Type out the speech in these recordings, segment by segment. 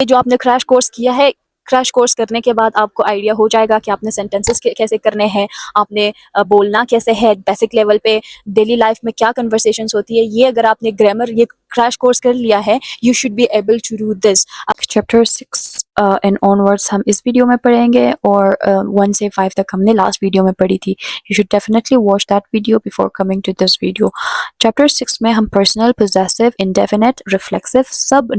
ये जो आपने क्रैश कोर्स किया है, क्रैश कोर्स करने के बाद आपको आइडिया हो जाएगा कि आपने सेंटेंसेस कैसे करने हैं, आपने बोलना कैसे है, बेसिक लेवल पे डेली लाइफ में क्या कन्वर्सेशंस होती है। ये अगर आपने ग्रामर ये क्रैश कोर्स कर लिया है, you should be able to do this. Chapter 6 and onwards हम इस वीडियो में पढ़ेंगे, और 1 से 5 तक हमने लास्ट वीडियो में पढ़ी थी। You should definitely watch that video before coming to this video. Chapter 6 में हम पर्सनल, पोजेसिव, इंडेफिनिट, रिफ्लेक्सिव, सब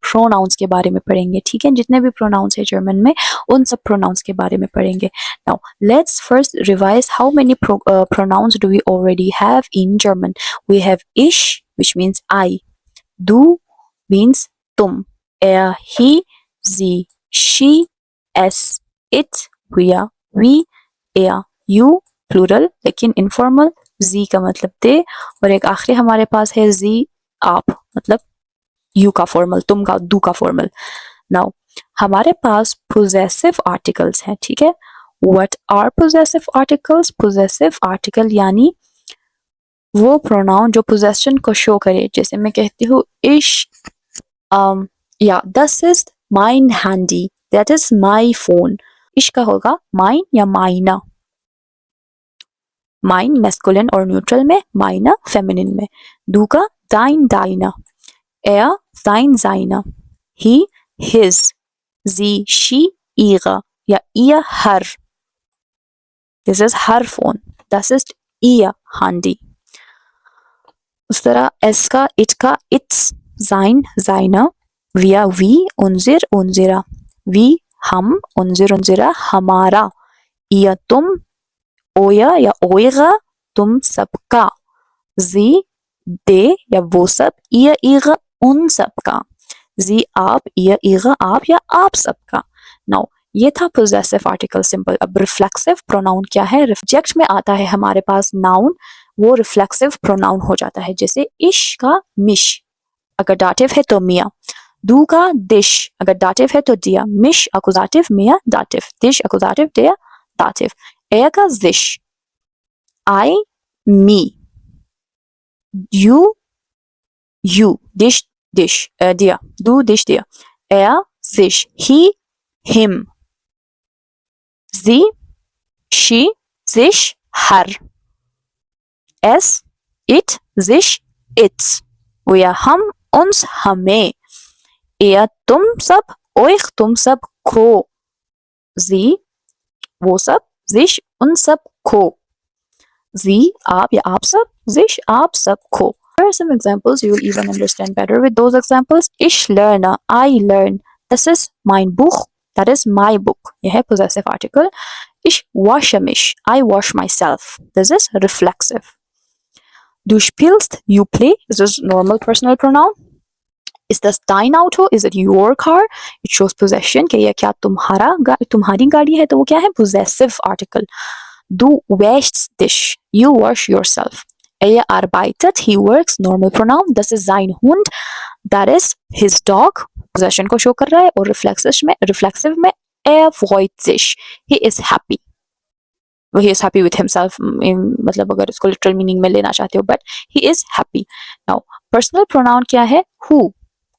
प्रोनाउंस के बारे में पढ़ेंगे। ठीक है, जितने भी प्रोनाउंस है जर्मन में, उन सब प्रोनाउंस के बारे में पढ़ेंगे। Now let's first revise how many pronouns do we already have in German. We have ich, which means I. Du means तुम. Er, he, sie, she, es, it, wir, we, er, you, plural लेकिन informal. जी का मतलब दे, और एक आखिरी हमारे पास है जी, आप, मतलब यू का फॉर्मल, तुम का, दू का फॉर्मल। नाउ हमारे पास पोजेसिव आर्टिकल्स हैं। ठीक है, what are possessive articles? Possessive article यानी वो प्रोनाउन जो पोजेशन को शो करे। जैसे मैं कहती हूँ इश, या this is mine handy, that is my phone. इश का होगा माइन या माइना। माइन मैस्कुलिन और न्यूट्रल में, माइना फेमिनिन में। दू का दाइन, दाइना। Er, sein, seine. He, his. Sie, she, ihre. Ja, ihr, her. This is her phone. Das ist ihr Handy. उस तरह es का, it का, its, sein, seine. Wir, wie, unser, unsere. Wie, हम, unser, unsere, हमारा. Ihr, तुम, euer या eure, तुम सबका. Sie, de या वो सब, ihr, ihre, उन सबका। जी, आप, ihr, ihre, आप या आप सबका। नाउ ये था पोजेसिव आर्टिकल सिंपल। अब रिफ्लेक्सिव प्रोनाउन क्या है? रिजेक्ट में आता है हमारे पास नाउन, वो रिफ्लेक्सिव प्रोनाउन हो जाता है। जैसे इश का मिश, अगर दाटिव है तो मिया। दू का दिश, अगर दाटिव है तो दिया। मिश अकुजाटिव, मिया दाटिव। दिश अकुजाटिव, दिया दाटिव। ए का जिश, आई मी। You, dish, dir. Du, dich, dir. Er, sich. He, him. Sie, she, sich, her. Es, it, sich, its. Wir, हम, uns, हमें. Er, तुम सब, euch, तुम सब को. Sie, वो सब, sich, उन सब को. Sie, आप या आप सब, sich, आप सब को. Here are some examples. You will even understand better with those examples. Ich lerne, I learn. Das ist mein Buch. That is my book. यह है possessive article. Ich wasche mich. I wash myself. This is reflexive. Du spielst, you play. This is normal personal pronoun. Ist das dein Auto? Is it your car? It shows possession. कि यह क्या तुम्हारी गाड़ी है, तो वो क्या है? Possessive article. Du wäschst dich. You wash yourself. Er arbeitet, he works, normal pronoun. Das ist sein Hund, that is his dog, possession को show कर रहा है। और reflexive में er freut sich, he is happy. he is happy with himself, मतलब अगर इसको literal meaning में लेना चाहते हो, but he is happy. Now personal pronoun क्या है? Who,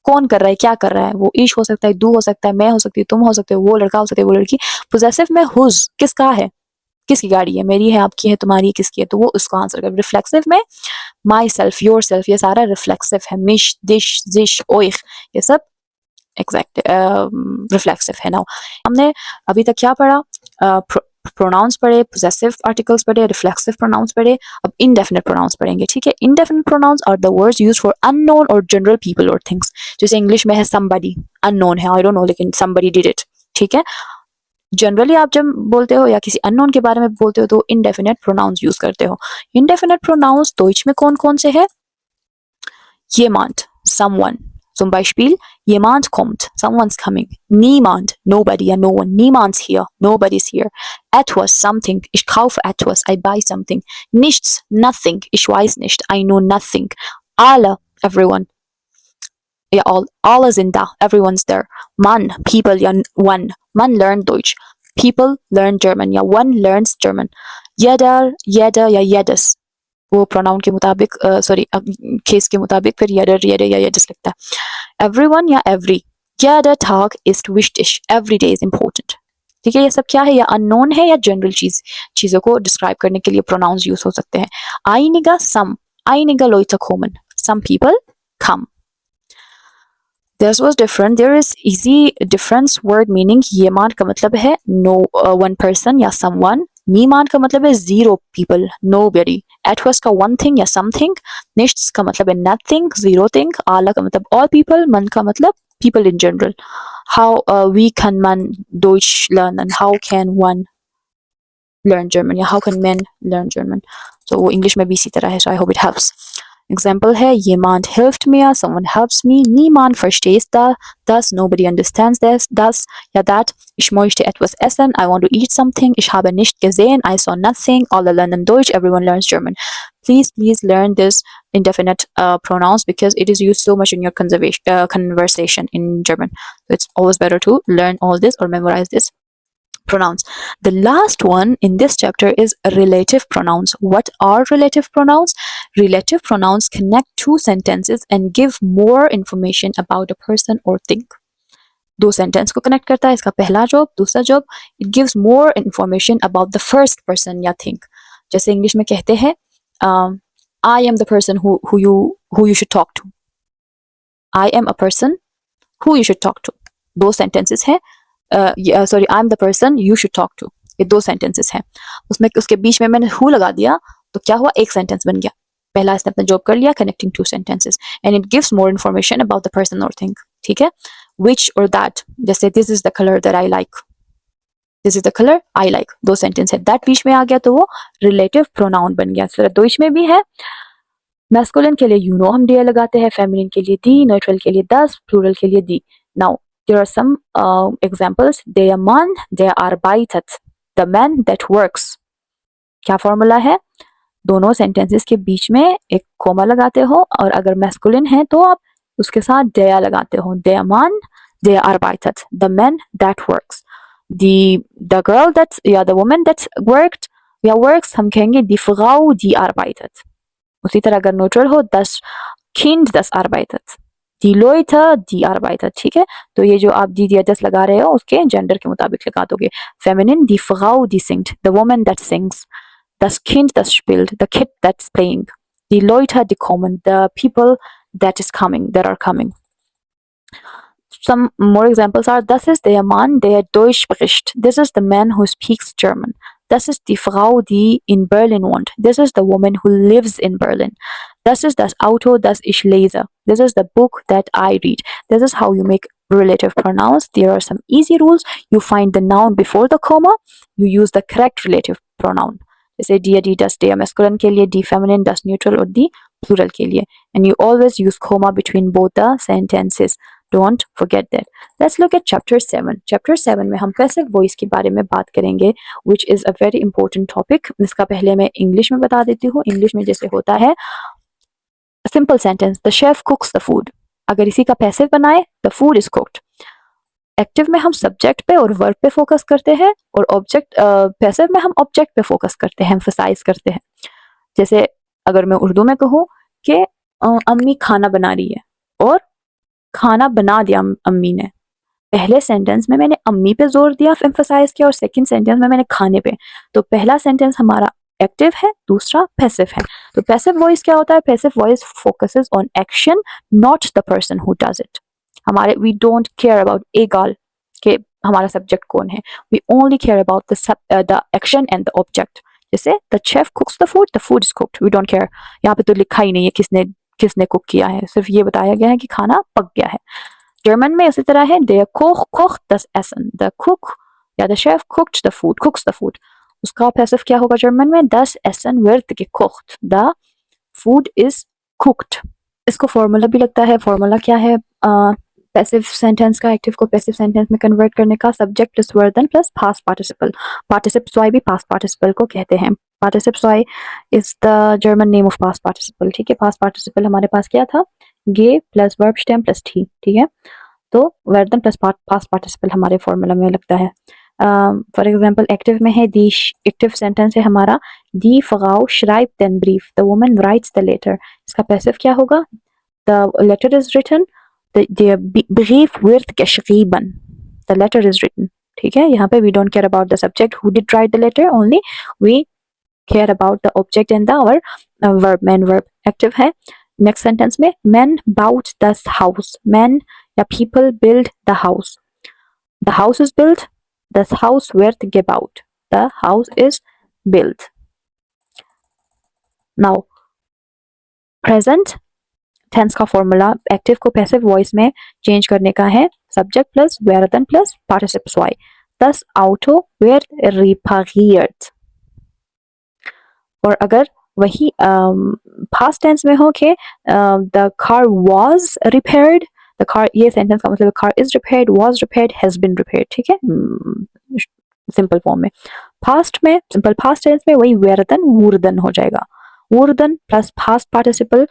कौन कर रहा है, क्या कर रहा है? वो ईश हो सकता है, दू हो सकता है, मैं हो सकती है, तुम हो सकते हो, वो लड़का हो सकता है, वो लड़की। possessive में whose, किसका है, किसकी गाड़ी है? मेरी है, आपकी है, तुम्हारी है, किसकी है? तो वो उसको आंसर कर। रिफ्लेक्सिव में माई सेल्फ, योर सेल्फ, ये सारा रिफ्लेक्सिव है। मिश, दिश, जिश, ओइख, ये सब एग्जैक्ट रिफ्लेक्सिव है। नाउ हमने अभी तक क्या पढ़ा? प्रोनाउंस पढ़े, पोजेसिव आर्टिकल्स पढ़े, रिफ्लेक्सिव प्रोनाउंस पढ़े। अब इनडेफिनिट प्रोनाउंस पढ़ेंगे। ठीक है, indefinite pronouns are the words used for unknown और जनरल पीपल और थिंग्स। जैसे इंग्लिश में है somebody, अननोन है, आई डोंट नो, लेकिन somebody did it। ठीक है, जनरली आप जब बोलते हो या किसी अननोन के बारे में बोलते हो तो इनडेफिनेट प्रोनाउंस यूज करते हो। इनडेफिनेट प्रोनाउंस डॉइच में कौन कौन से है? jemand, someone. Zum Beispiel, jemand kommt, someone's coming. Niemand, nobody, ja, no one. Niemand's here, nobody's here. Etwas, something. Ich kaufe etwas, I buy something. Nichts, nothing. Ich weiß nicht, I know nothing. Alle, everyone. Ja, alle sind da, everyone's there. Man, people, ja, one. Man lernt Deutsch. People learn German, या one learns German. Jeder, या jedes, वो pronoun के मुताबिक case के मुताबिक फिर jeder, jede या jedes लगता है. Everyone या every, Jeder Tag ist wichtig. Every day is important. ठीक है, ये सब क्या है, या अननोन है या जनरल चीजों को डिस्क्राइब करने के लिए प्रोनाउंस यूज हो सकते हैं. Einige, some. Einige Leute kommen. Some people come. This was different. There is easy difference word meaning. Jemand का मतलब है no one person या someone. Niemand का मतलब है zero people, nobody. Etwas का one thing या something. Nichts का मतलब है nothing, zero thing. Alle का मतलब all people. Man का मतलब people in general. How wie kann man Deutsch lernen? How can one learn German? या how can men learn German? So वो English में भी इसी तरह है. So I hope it helps. Example है jemand hilft mir, someone helps me, niemand versteht das, nobody understands das ja that, ich möchte etwas essen, I want to eat something, ich habe nicht gesehen, I saw nothing, alle lernen Deutsch, everyone learns German. Please learn this indefinite pronouns because it is used so much in your conversation in German. So it's always better to learn all this or memorize this pronouns. The last one in this chapter is relative pronouns. What are relative pronouns? Relative pronouns connect two sentences and give more information about a person or thing. दो sentence को connect करता है, इसका पहला job, दूसरा job, it gives more information about the first person या thing. जैसे English में कहते हैं I am the person who you should talk to. I am a person who you should talk to. दो सेंटेंसेस हैं. Sorry, I am the person you should talk to. ये दो sentences हैं. उसमें उसके बीच में मैंने हु लगा दिया तो क्या हुआ, एक सेंटेंस बन गया. पहला इसने अपना जॉब कर लिया, connecting two sentences, and it gives more information about the person और थिंग. ठीक है. विच और दैट, जैसे this is the colour that I like, this is the colour I like, दो सेंटेंस है. दैट बीच में आ गया तो वो रिलेटिव प्रोनाउन बन गया. सिर्फ दो में भी है. मैस्कुलिन के लिए यू नो हम डे लगाते हैं, फेमिनिन के लिए दी, न्यूट्रल के लिए दस, प्लूरल के लिए दी. Now there are some examples. Der Mann, der arbeitet. The man that works. क्या फॉर्मूला है, दोनों सेंटेंसेस के बीच में एक कोमा लगाते हो, और अगर मैस्कुलिन है तो आप उसके साथ der लगाते हो. Der Mann, der arbeitet. The man that works. The girl that, या the woman that worked या works, हम कहेंगे die Frau, die arbeitet. उसी तरह अगर न्यूट्रल हो, das Kind, das arbeitet. Die Leute, die arbeitet. ठीक है. तो ये जो आप दी या das लगा रहे हो उसके जेंडर के मुताबिक लगा दोगे. Feminine, die Frau, die singt. The woman that sings. Das Kind, das spielt. The kid that's playing. Die Leute, die kommen. The people that is coming, that are coming. Some more examples are: Das ist der Mann, der Deutsch spricht. This is the man who speaks German. Das ist die Frau, die in Berlin wohnt. This is the woman who lives in Berlin. Das ist das Auto, das ich lese. This is the book that I read. This is how you make relative pronouns. There are some easy rules. You find the noun before the comma. You use the correct relative pronoun. जैसे die, die, das, der masculine के लिए, die feminine, das neutral और die plural के लिए. And you always use comma between both the sentences. Don't forget that. Let's look at chapter 7. Chapter 7 में हम passive voice के बारे में बात करेंगे, which is a very important topic. इसका पहले मैं इंग्लिश में बता देती हूँ. इंग्लिश में जैसे होता है simple sentence, the chef cooks the food. अगर इसी का passive बनाए, the food is cooked. Active में हम सब्जेक्ट पे और वर्ब पे फोकस करते हैं, और ऑब्जेक्ट पैसिव में हम ऑब्जेक्ट पे फोकस करते हैं, एम्फसाइज करते हैं. जैसे अगर मैं उर्दू में कहूँ कि अम्मी खाना बना रही है, और खाना बना दिया अम्मी ने. पहले सेंटेंस में मैंने अम्मी पे जोर दिया, एम्फसाइज किया, और सेकंड सेंटेंस में मैंने खाने पे. तो पहला सेंटेंस हमारा एक्टिव है, दूसरा पैसिव है. तो पैसिव वॉइस क्या होता है? Passive voice focuses on action, not the person who does it. हमारे we don't care about a girl के हमारा सब्जेक्ट कौन है. We only care about the action and the object. जैसे the chef cooks the food is cooked. We don't care. यहाँ पे तो लिखा ही नहीं है किसने कुक किया है, सिर्फ ये बताया गया है कि खाना पक गया है. जर्मन में इसी तरह है, der Koch kocht das Essen. The cook या the chef cooked the food, cooks the food. उसका पैसिव क्या होगा जर्मन में? Das Essen wird gekocht. The food is cooked. इसको फॉर्मूला भी लगता है. फॉर्मूला क्या है पैसिव सेंटेंस का एक्टिव को पैसिव सेंटेंस में कन्वर्ट करने का? Subject plus verb then plus past participle. पार्टिसिप स्वॉय भी पास्ट पार्टिसिपल को कहते हैं. पार्टिसिप स्वॉय is the German name of past participle. ठीक है. पास्ट पार्टिसिपल हमारे पास क्या था? गे plus verb stem plus T. ठीक है. तो verb then plus past participle हमारे फॉर्मूला में लगता है. फॉर एग्जाम्पल एक्टिव में है दी. एक्टिव सेंटेंस है हमारा दी फ्राउ schreibt den Brief. The woman writes the letter. इसका पैसिव क्या होगा? The letter is written. Der Brief wird geschrieben. The letter is written. ठीक है, यहाँ पे we don't care about the subject who did write the letter, only we care about the object and the our verb. main verb active है. Next sentence में men baut das Haus. Men या people build the house. The house is built. Das Haus wird gebaut. The house is built. Now present tense का formula active को passive voice में change करने का है. Subject plus werden plus पार्टिसिप zwei. Das Auto wird repariert. और अगर वही पास्ट टेंस में हो के the car was repaired, the car, ये सेंटेंस का मतलब car is repaired, was repaired, has been repaired. ठीक है, सिंपल फॉर्म में. पास्ट में सिंपल पास्ट टेंस में वही werden wurden हो जाएगा. wurden plus past participle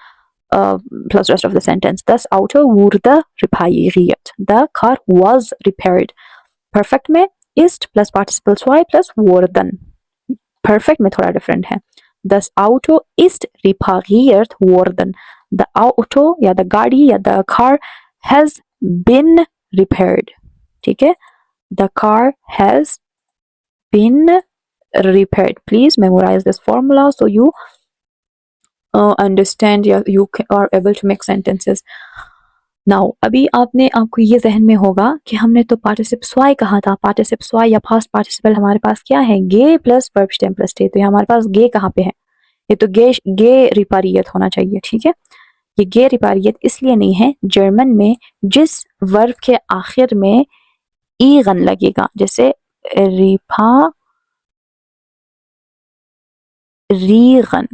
plus rest of the sentence. Das Auto wurde repariert. The car was repaired. Perfect में ist plus participle zwei plus wurden. Perfect में थोड़ा different है. Das Auto ist repariert worden. The auto या the गाड़ी या the car has been repaired. ठीक है? The car has been repaired. Please memorize this formula so you understand, you are able to make sentences. Now अभी आपको ये जहन में होगा कि हमने तो पार्टिसिप स्वाई कहा था. पार्टिसिप स्वाई या पास्ट पार्टिसिपल हमारे पास क्या है? गे प्लस वर्ब स्टेम प्लस टे. तो ये हमारे पास गे कहाँ पे है? ये तो गे रिपारियत होना चाहिए. ठीक है, ये गे रिपारियत इसलिए नहीं है, जर्मन में जिस वर्ब के आखिर में ई गन लगेगा, जैसे रीगन,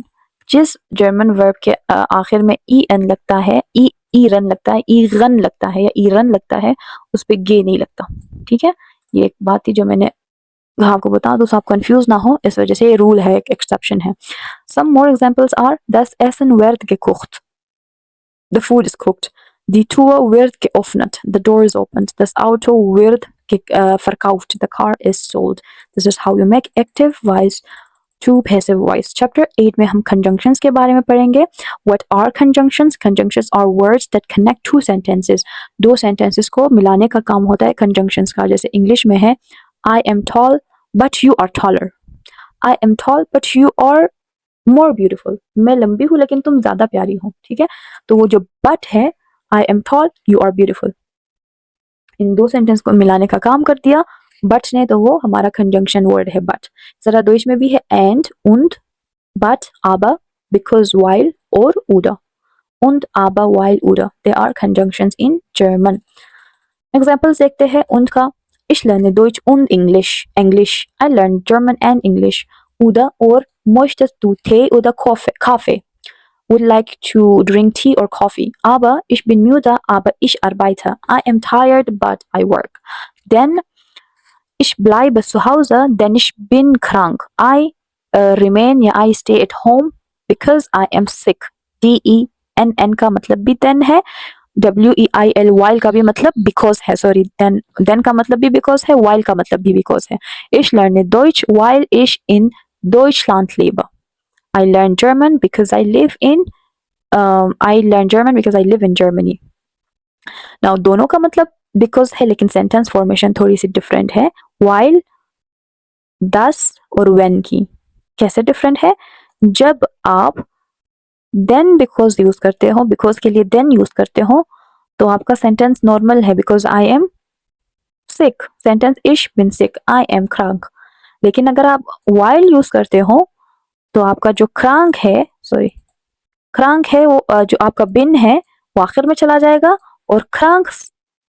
जिस जर्मन वर्ब के आखिर में ई एन लगता है, ई रन लगता है, ई गन लगता है या ई रन लगता है, उस पे गे नहीं लगता. ठीक है, ये एक बात थी जो मैंने आपको बता दूं, आप कंफ्यूज ना हो, इस वजह से ये रूल है, एक एक्सेप्शन है. Some more examples are das Essen wird gekocht, the food is cooked, die Tür wird geöffnet, the door is opened, das Auto wird verkauft, the car is sold. This is how you make active voice to passive voice. Chapter 8 में हम conjunctions के बारे में पढ़ेंगे. What are conjunctions? Conjunctions are words that connect two sentences. दो sentences को मिलाने का काम होता है conjunctions का. जैसे इंग्लिश में है I am tall but you are taller. I am tall but you are more beautiful. मैं लंबी हूँ लेकिन तुम ज्यादा प्यारी हो. ठीक है, तो वो जो but है, I am tall, you are beautiful, इन दो सेंटेंस को मिलाने का काम कर दिया. बट ने तो वो हमारा कंजंक्शन वर्ड है बट. जरा दोइश में भी है and, und, but, aber, because, while और oder. Und, aber, while, oder. They are conjunctions in German. Examples देखते हैं und का. Ich lerne Deutsch und English. I learn German and English. Oder और möchtest du Tee oder Kaffee? Would like to drink tea or coffee. Aber ich bin müde, aber ich arbeite. I am tired, but I work. Then ich bleibe zu Hause, denn ich bin krank. I remain या I stay at home because I am sick. D-E-N-N का मतलब भी then है. W-E-I-L, while का भी मतलब because है. Sorry, then का मतलब भी because है, while का मतलब भी because है. Ich lerne Deutsch while ich in Deutschland lebe. I learn German because I live in Germany. Now दोनों का मतलब because है, लेकिन सेंटेंस फॉर्मेशन थोड़ी सी डिफरेंट है. while, thus और when की कैसे डिफरेंट है? जब आप then because यूज करते हो, because के लिए then यूज करते हो, तो आपका सेंटेंस नॉर्मल है because I am sick. Sentence ich bin sick, I am krank. लेकिन अगर आप while यूज करते हो तो आपका जो krank है वो जो आपका bin है वो आखिर में चला जाएगा और krank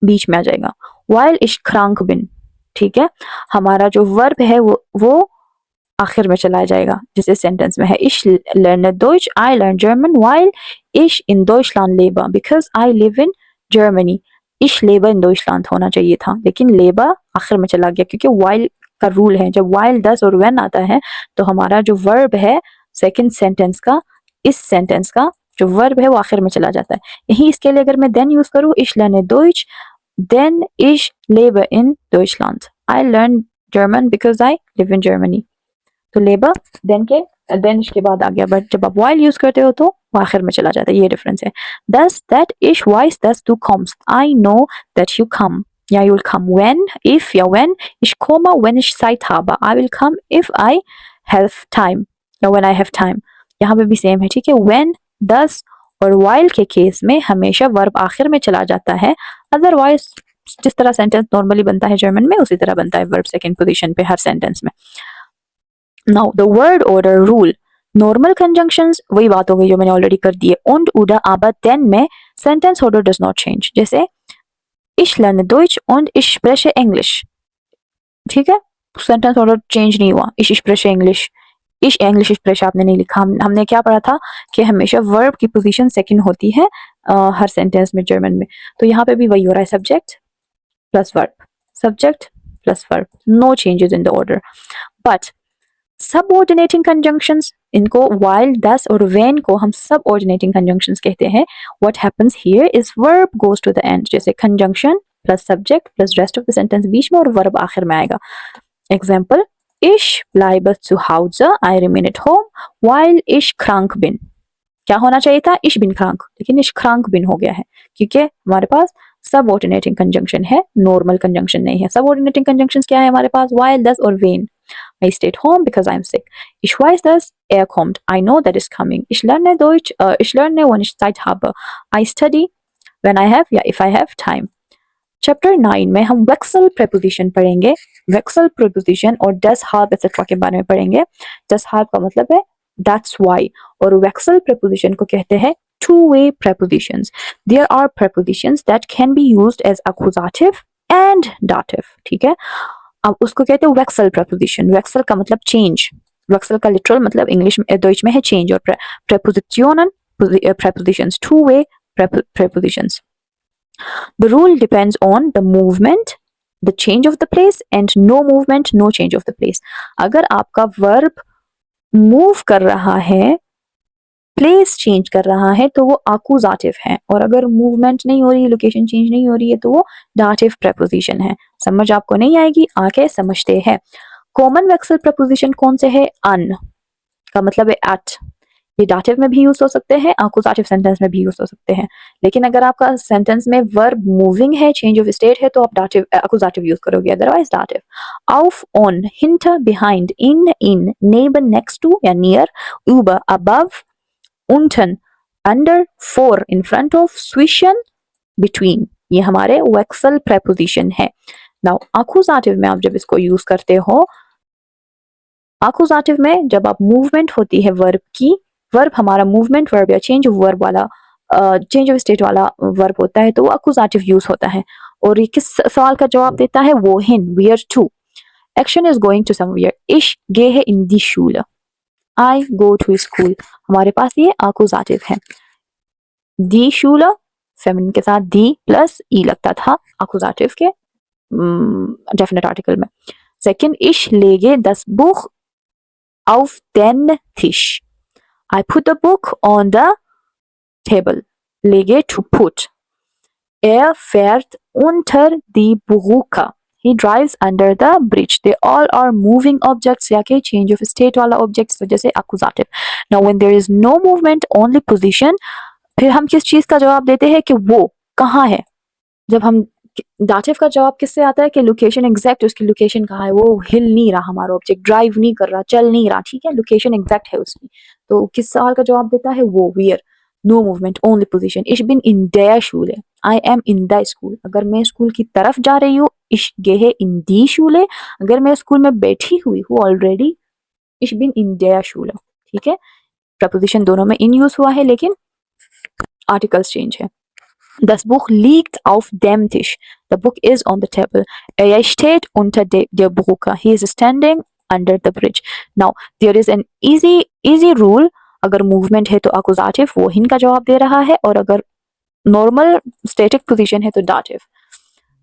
बीच में आ जाएगा. while ich krank bin. ठीक है, हमारा जो वर्ब है वो आखिर में चला जाएगा, जिस सेंटेंस में है ich lerne Deutsch, I learn German while ich in Deutschland lebe because I live in Germany. ich lebe in Deutschland होना चाहिए था, लेकिन lebe आखिर में चला गया क्योंकि while का रूल है. जब while, thus और when आता है तो हमारा जो वर्ब है सेकेंड सेंटेंस का, इस सेंटेंस का जो वर्ब है वो आखिर में चला जाता है. यही इसके लिए अगर मैं then यूज करूँ, ich lerne Deutsch, then ich lebe in Deutschland. I learn German because I live in Germany. तो lebe then के then के बाद आ गया. बट जब आप while यूज करते हो तो वो आखिर में चला जाता है, ये डिफरेंस है. Does that ich weiß dass du kommst. I know that you come. या you'll come. When, if या when. Ich komme, wenn ich Zeit habe. I will come if I have time. या when I have time. यहाँ पे भी same है, ठीक है. When, does और while के केस में हमेशा वर्ब आखिर में चला जाता है. अदरवाइज जिस तरह सेंटेंस नॉर्मली बनता है जर्मन में, उसी तरह बनता है वर्ब सेकंड पोजीशन पे हर सेंटेंस में. Now the word order rule. Normal conjunctions वही बात हो गई जो मैंने ऑलरेडी कर दी है. und, oder, aber, denn में sentence order does not change. जैसे ich lerne Deutsch und ich spreche English. ठीक है, सेंटेंस ऑर्डर चेंज नहीं हुआ. ich spreche English, ich English spreche आपने नहीं लिखा. हमने क्या पढ़ा था कि हमेशा वर्ब की पोजीशन सेकंड होती है हर सेंटेंस में जर्मन में. तो यहाँ पे भी वही हो रहा है, subject plus verb, subject plus verb, no changes in the order. But subordinating conjunctions, इनको while, thus और when को हम सबऑर्डिनेटिंग कंजंक्शंस कहते हैं. What happens here is verb goes to the end. जैसे conjunction plus subject plus rest of the sentence बीच में और वर्ब आखिर में आएगा. Example, ich bleibe zu Hause, I remain at home while ich krank bin. क्या होना चाहिए था, ich bin krank, लेकिन ich krank bin हो गया है क्योंकि हमारे पास सबऑर्डिनेटिंग कंजंक्शन है, नॉर्मल कंजंक्शन नहीं है. सबऑर्डिनेटिंग कंजंक्शंस क्या है हमारे पास, while, thus और when. I stayed home because I'm sick. Ich weiß, dass kommt. I know that is coming. Ich lerne Deutsch. Ich lerne, wenn ich Zeit habe. I study when I have, या if I have time. Chapter 9 में हम वेक्सल preposition पढ़ेंगे. वेक्सल preposition और डस harp etcetera के बारे में पढ़ेंगे. डस harp का मतलब है दैट्स व्हाई, और वेक्सल प्रेपोजिशन को कहते हैं two-way prepositions. There are prepositions that can be used as accusative and dative. ठीक है, अब उसको कहते हैं वेक्सल प्रेपोजिशन. वेक्सल का मतलब चेंज. वेक्सल का लिटरल मतलब इंग्लिश में डॉइच में है चेंज, और प्रेपोजिशनन prepositions, two-way prepositions. The rule depends on the movement, the change of the place, and no movement, no change of the place. अगर आपका verb move कर रहा है, प्लेस चेंज कर रहा है, तो वो आकुजाटिव है, और अगर मूवमेंट नहीं हो रही है, लोकेशन चेंज नहीं हो रही है, तो वो डाटिव प्रेपोजिशन है. समझ आपको नहीं आएगी, आके समझते हैं. कॉमन वेक्सल प्रेपोजिशन कौन से है, अन का मतलब है एट. ये डाटिव में भी यूज हो सकते हैं, आकुजाटिव सेंटेंस में भी यूज हो सकते हैं. लेकिन अगर आपका सेंटेंस में वर्ब मूविंग है, चेंज ऑफ स्टेट है, तो आप डाटिव आकुजाटिव यूज करोगे, अदरवाइज डाटिव. ऑफ, ऑन, हिंटर, बिहाइंड, इन, नेबर, नेक्स्ट टू या नियर, ऊबर, above, unten, under, for, in front of, zwischen, between. ये हमारे वेक्सल प्रेपोजिशन है. नाउ आकुजाटिव में आप जब इसको यूज करते हो, आकुजाटिव में जब आप मूवमेंट होती है वर्ब की, वर्ब हमारा मूवमेंट वर्ब या चेंज ऑफ वर्ब वाला, चेंज ऑफ स्टेट वाला वर्ब होता है, तो वो आकुजाटिव यूज होता है. और ये किस सवाल का जवाब देता है, wohin, where to. Action is going to somewhere. Ich gehe in die Schule. I go to school. हमारे पास ये आकुजाटिव है. Die Schule फेमिनिन के साथ die प्लस ई लगता था आकुजाटिव के डेफिनेट आर्टिकल में. Second, ich lege das Buch auf den Tisch. I put the book on the table. Lege, to put. Er fährt unter die Brücke. He drives under the bridge. They all are moving objects, या के change of state वाला objects वजह से accusative. Now when there is no movement, only position, फिर हम किस चीज का जवाब देते हैं कि वो कहाँ है. जब हम दाटिव का जवाब किससे आता है कि लोकेशन एग्जैक्ट, उसकी लोकेशन कहाँ है, वो हिल नहीं रहा हमारा ऑब्जेक्ट, ड्राइव नहीं कर रहा, चल नहीं रहा, ठीक है, लोकेशन एग्जैक्ट है उसकी. तो किस सवाल का जवाब देता है, वो, where, no movement, only position. ich bin in der Schule. I am in the school. अगर मैं स्कूल की तरफ जा रही हूँ, ich gehe in die Schule. अगर मैं स्कूल में बैठी हुई हूँ already, ich bin in der Schule. ठीक है, प्रपोजिशन दोनों में इन यूज हुआ है, लेकिन आर्टिकल्स चेंज है. Das Buch liegt auf dem Tisch. The book is on the table. Er steht unter der Brücke. He is standing under the bridge. Now, there is an easy rule. अगर movement है तो आकुजाटिव, वो हिन का जवाब दे रहा है, और अगर नॉर्मल स्टैटिक पोजीशन है तो dative.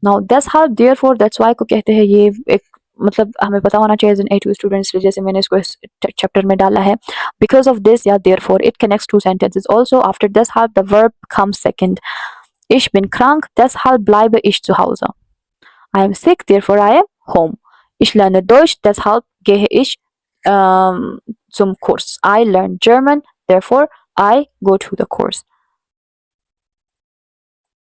Now that's how, therefore, that's why को कहते हैं. ये एक मतलब हमें पता होना चाहिए एज एन A2 स्टूडेंट्स, जैसे मैंने इसको इस चैप्टर में डाला है. बिकॉज ऑफ दिस या therefore, it connects two sentences. Also after this how the verb comes second. Ich bin krank, deshalb bleibe ich zu Hause. I am sick, therefore I am home. Ich lerne Deutsch, deshalb gehe ich zum Kurs. I learn German, therefore I go to the course.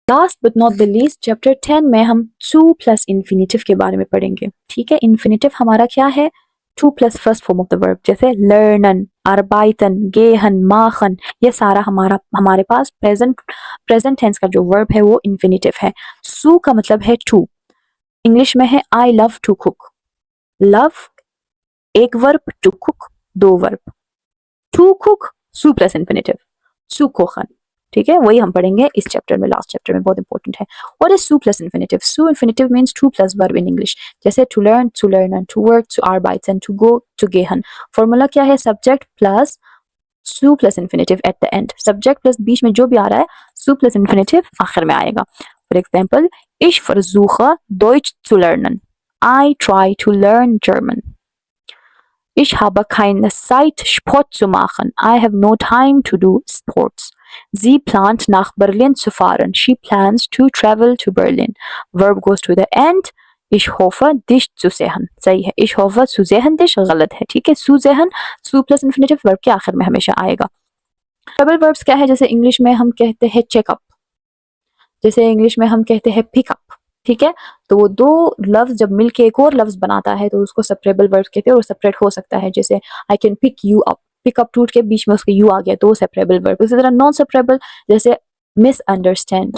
Last but not the least chapter 10 में हम two plus infinitive के बारे में पढ़ेंगे। ठीक है, infinitive हमारा क्या है? Two plus first form of the verb, जैसे लर्नन, अरबाइतन, गेहन, माखन, ये सारा हमारे पास प्रेजेंट टेंस का जो वर्ब है वो इन्फिनेटिव है। सू का मतलब है टू, इंग्लिश में है I love to cook. Love एक वर्ब, टू कुक दो वर्ब। टू कुक सू प्लस इन्फिनेटिव, सू कोखन। ठीक है, वही हम पढ़ेंगे इस चैप्टर में, लास्ट चैप्टर में, बहुत इंपॉर्टेंट है। व्हाट इज सू प्लस इन्फिनेटिव? सू infinitive means to plus verb in English, जैसे टू लर्न, टू लर्नन, टू वर्क, टू आर्बाइटन, टू गो, टू गेहन। फॉर्मूला क्या है? सब्जेक्ट प्लस सू plus infinitive at the end. Subject plus बीच में जो भी आ रहा है, सू प्लस इन्फिनेटिव आखिर में आएगा। For example, ich versuche Deutsch zu lernen. I try to learn German. Ich habe keine Zeit, Sport zu machen. I have no time to do sports. Sie plant nach Berlin zu fahren. She plans to travel to Berlin. Verb goes to the end. Ich hoffe, dich zu sehen. सही है। Ich hoffe zu sehen dich गलत है। ठीक है, zu sehen, zu plus infinitive verb के आखिर में हमेशा आएगा। डबल वर्ब्स क्या है? जैसे इंग्लिश में हम कहते हैं चेकअप, जैसे इंग्लिश में हम कहते हैं पिकअप। ठीक है, तो वो दो लफ्ज जब मिलके एक और लफ्ज बनाता है तो उसको सेपरेबल वर्ब कहते हैं, और सेपरेट हो सकता है। जैसे I can pick you up, pickup टूट के बीच में उसके यू आ गया तो सेपरेबल वर्ब। इसी तरह नॉन सेपरेबल, जैसे मिसअंडरस्टैंड,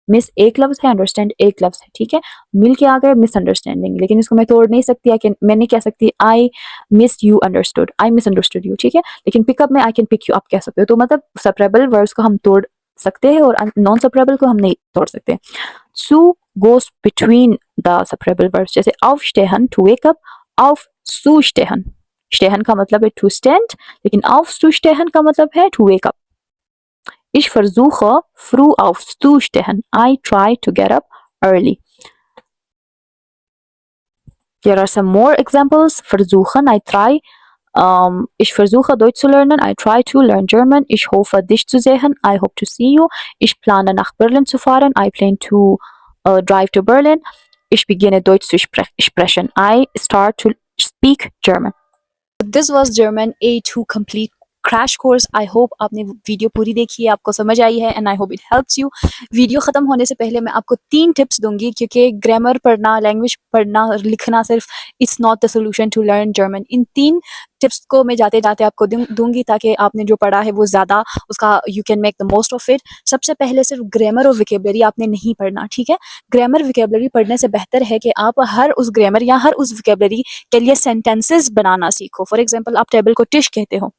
मिस एक लफ्ज है, अंडरस्टैंड एक लफ्ज है। ठीक है, मिल के आ गए मिसअंडरस्टैंडिंग, लेकिन इसको मैं तोड़ नहीं सकती। मैं नहीं कह सकती I miss you understood, I misunderstood you. ठीक है, लेकिन पिकअप में I can pick you up कह सकते हो। तो मतलब सेपरेबल वर्ब्स को हम तोड़ सकते हैं और नॉन सेपरेबल को हम नहीं तोड़ सकते। Zu goes between the separable verbs, जैसे aufstehen to wake up, aufzustehen। stehen का मतलब है to stand, लेकिन aufzustehen का मतलब है to wake up। Ich versuche früh aufzustehen. I try to get up early. Here are some more examples. Versuchen, I try. Ich versuche Deutsch zu lernen. I try to learn German. Ich hoffe, dich zu sehen. I hope to see you. Ich plane nach Berlin zu fahren. I plan to drive to Berlin. Ich beginne Deutsch zu sprechen. I start to speak German. This was German A2 complete crash course. I hope आपने video पूरी देखी है, आपको समझ आई है, and I hope it helps you. Video ख़त्म होने से पहले मैं आपको 3 टिप्स दूंगी, क्योंकि ग्रामर पढ़ना, लैंग्वेज पढ़ना, लिखना सिर्फ it's not the solution to learn German. इन 3 टिप्स को मैं जाते जाते आपको दूंगी ताकि आपने जो पढ़ा है वो ज़्यादा उसका you can make the most of it. सबसे पहले सिर्फ ग्रामर और विकेबलरी आपने नहीं पढ़ना। ठीक है, ग्रामर विकेबलरी पढ़ने से बेहतर है कि आप हर उस ग्रामर या हर उस विकेबलरी के लिए सेंटेंसेस बनाना सीखो। फॉर एग्जाम्पल, आप टेबल को टिश कहते हो,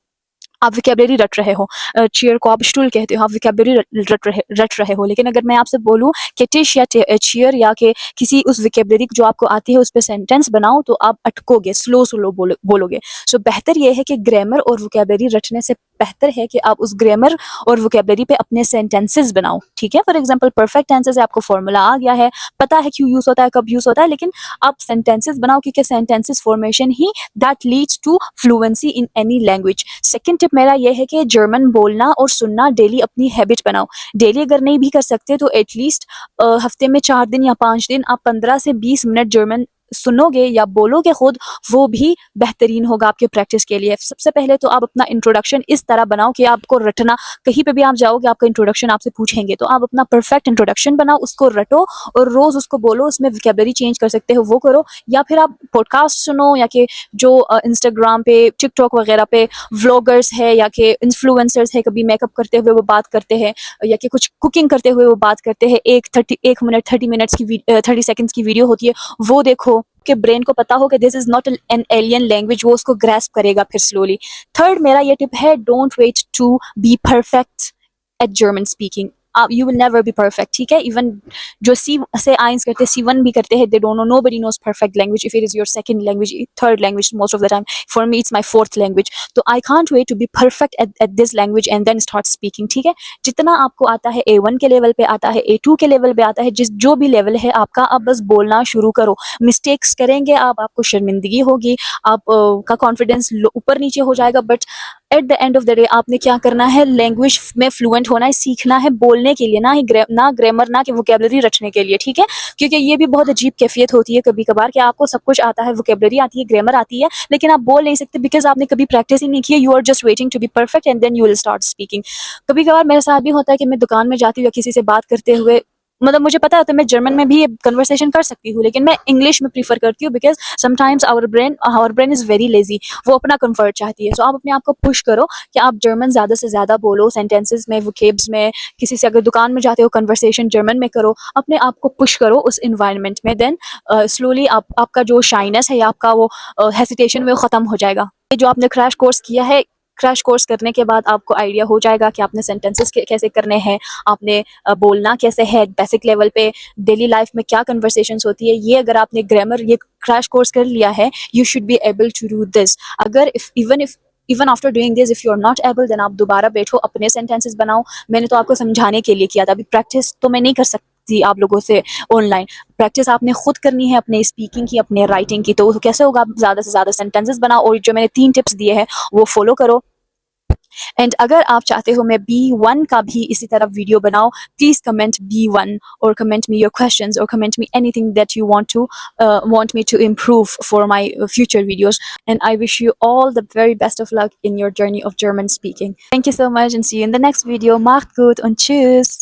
आप विकेबलरी रट रहे हो। चेयर को आप स्टूल कहते हो, आप विकेबलरी रट रहे हो। लेकिन अगर मैं आपसे बोलूं कि टिश या चेयर या कि किसी उस विकेबलरी जो आपको आती है उस पर सेंटेंस बनाओ, तो आप अटकोगे, स्लो बोलोगे। सो बेहतर यह है कि ग्रामर और विकेबलरी रटने से बेहतर है कि आप उस ग्रामर और वोकेबलरी पे अपने सेंटेंसेस बनाओ। ठीक है, फॉर एग्जांपल परफेक्ट टेंसेस है, आपको फॉर्मूला आ गया है, पता है क्यों यूज होता है, कब यूज होता है, लेकिन आप सेंटेंसेस बनाओ, क्योंकि सेंटेंसेस फॉर्मेशन ही that leads to fluency in any language. Second tip मेरा ये है कि जर्मन बोलना और सुनना डेली अपनी हैबिट बनाओ। डेली अगर नहीं भी कर सकते तो एटलीस्ट हफ्ते में 4 दिन या 5 दिन आप 15 से 20 मिनट जर्मन सुनोगे या बोलोगे खुद, वो भी बेहतरीन होगा आपके प्रैक्टिस के लिए। सबसे पहले तो आप अपना इंट्रोडक्शन इस तरह बनाओ कि आपको रटना, कहीं पे भी आप जाओगे आपका इंट्रोडक्शन आपसे पूछेंगे, तो आप अपना परफेक्ट इंट्रोडक्शन बनाओ, उसको रटो और रोज उसको बोलो। उसमें वोकैबुलरी चेंज कर सकते हो वो करो, या फिर आप पॉडकास्ट सुनो, या कि जो इंस्टाग्राम पे, टिकटॉक वगैरह पे व्लॉगर्स है या कि इन्फ्लुएंसर्स है, कभी मेकअप करते हुए वो बात करते हैं या कि कुछ कुकिंग करते हुए वो बात करते हैं, 1 मिनट 30 मिनट्स की 30 सेकंड्स की वीडियो होती है, वो देखो कि ब्रेन को पता हो कि this is not an alien language, वो उसको ग्रैस्प करेगा फिर स्लोली। थर्ड मेरा ये टिप है, don't wait to be perfect at German speaking. You will never be perfect. ठीक है, इवन जो सी से आइंस करते हैं, C1 भी करते हैं, they don't know, nobody knows perfect language if it is your second language, third language most of the time. For me it's my fourth language, तो I can't wait to be perfect at this language and then start speaking. ठीक है, जितना आपको आता है A1 के level पे आता है, A2 के लेवल पे आता है, जो भी लेवल है आपका, आप बस बोलना शुरू करो। मिस्टेक्स करेंगे आप, आपको शर्मिंदगी होगी, आप का कॉन्फिडेंस ऊपर नीचे हो जाएगा, but at the end of the day आपने क्या करना है, लैंग्वेज में फ्लुएंट होना है, सीखना है, बोलना बोलने के लिए, ना ग्रामर ना कि वोकेबलरी रटने के लिए, ठीक है। क्योंकि ये भी बहुत अजीब कैफियत होती है कभी कभार कि आपको सब कुछ आता है, वोकेबलरी आती है, ग्रामर आती है, लेकिन आप बोल नहीं सकते बिकॉज आपने कभी प्रैक्टिस ही नहीं की है। You are just waiting to be perfect and then you will start speaking. कभी कभार मेरे साथ भी होता है कि मैं दुकान में जाती हूँ या किसी से बात करते हुए, मतलब मुझे पता है तो मैं जर्मन में भी कन्वर्सेशन कर सकती हूँ, लेकिन मैं इंग्लिश में प्रीफर करती हूँ because sometimes our brain is very lazy, वो अपना कंफर्ट चाहती है। सो आप अपने आप को पुश करो कि आप जर्मन ज़्यादा से ज़्यादा बोलो, सेंटेंसेस में, वोकेब्स में, किसी से अगर दुकान में जाते हो कन्वर्सेशन जर्मन में करो, अपने आप को पुश करो उस इन्वायरमेंट में। देन स्लोली आपका जो शाइनेस है या आपका वो हेसिटेशन वो ख़त्म हो जाएगा। ये जो आपने क्रैश कोर्स किया है, क्रैश कोर्स करने के बाद आपको आइडिया हो जाएगा कि आपने सेंटेंसेस कैसे करने हैं, आपने बोलना कैसे है बेसिक लेवल पे, डेली लाइफ में क्या कन्वर्सेशंस होती है। ये अगर आपने ग्रामर ये क्रैश कोर्स कर लिया है, you should be able to do this. अगर even after doing this if you are not able, then आप दोबारा बैठो, अपने सेंटेंसेस बनाओ। मैंने तो आपको समझाने के लिए किया था, अभी प्रैक्टिस तो मैं नहीं कर सकती आप लोगों से ऑनलाइन। प्रैक्टिस आपने खुद करनी है, अपने स्पीकिंग की, अपने राइटिंग की। तो कैसे होगा, आप ज़्यादा से ज़्यादा सेंटेंसेस बनाओ और जो मैंने 3 टिप्स दिए हैं वो फॉलो करो। एंड अगर आप चाहते हो मैं B1 का भी इसी तरह वीडियो बनाऊं, प्लीज कमेंट B1 और कमेंट मी योर क्वेश्चंस और comment me anything that you want me to improve for my future videos. And I wish you all the very best of luck in your journey of German speaking. Thank you so much and see you in the next video. Macht gut und tschüss.